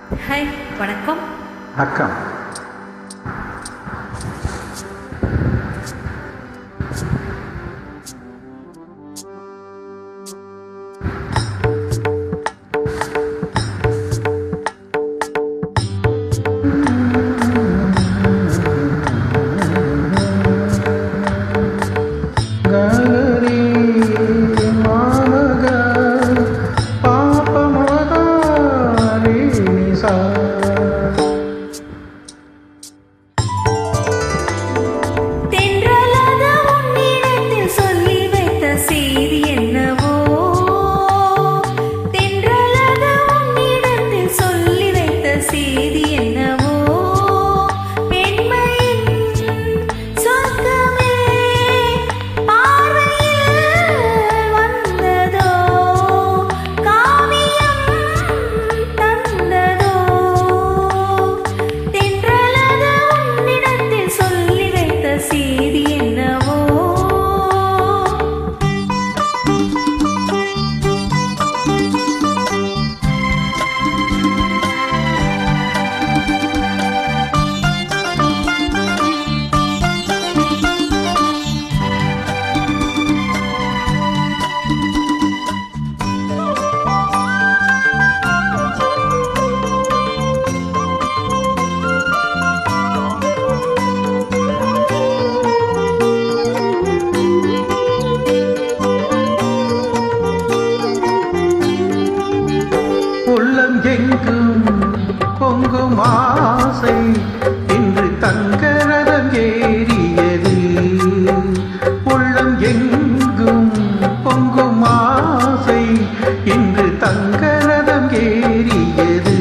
Hi, வணக்கம். வணக்கம். எங்கும் பொங்கும் ஆசை இன்று தங்கரதம் ஏறியது. உள்ளம் எங்கும் பொங்கும் ஆசை இன்று தங்கரதம் ஏறியது.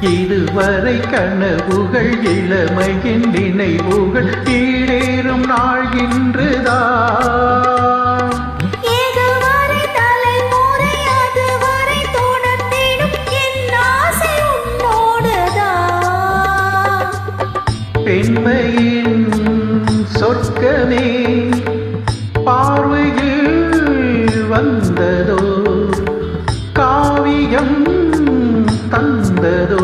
இதுவரை கனவுகள் இளமையின் நினைவுகள் ஈடேறும் நாள் இன்றுதான். இதுவரை தலைமுறை அதுவரை தோணத்திடும் என் ஆசை உன்னோடுதான். பெண்மையின் சொர்க்கமே பார்வையில் வந்ததோ, காவியம் தந்ததோ.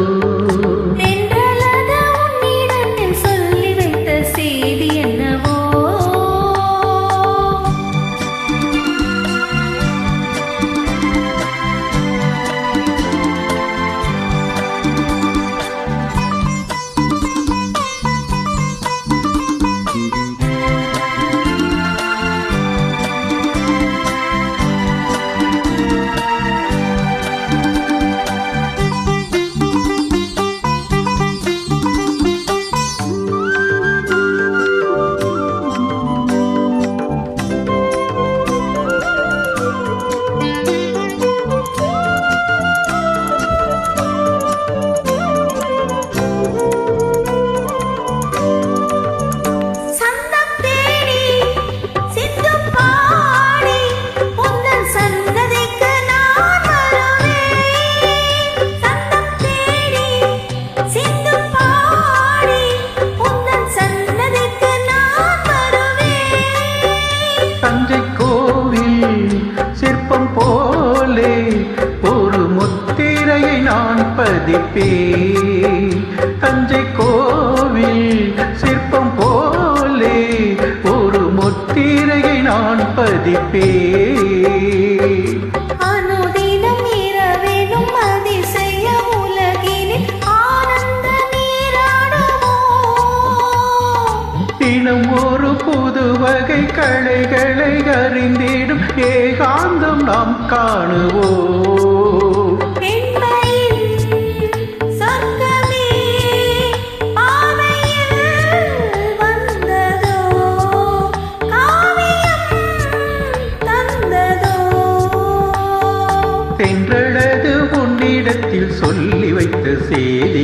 சிற்பம் போலே ஒரு முத்திரையை நான் பதிப்பேன். தஞ்சை கோவில் சிற்பம் போலே ஒரு முத்திரையை நான் பதிப்பேன். அனுதினம் இரவிலும் அதிசய உலகினில் ஆனந்த நீராடுவோம். தினம் ஒரு புது வகை கலைகளை அறிந்திடும் ஏகாந்தம் நாம் காணுவோம். தென்றலது உன்னிடத்தில் சொல்லி வைத்த செய்தி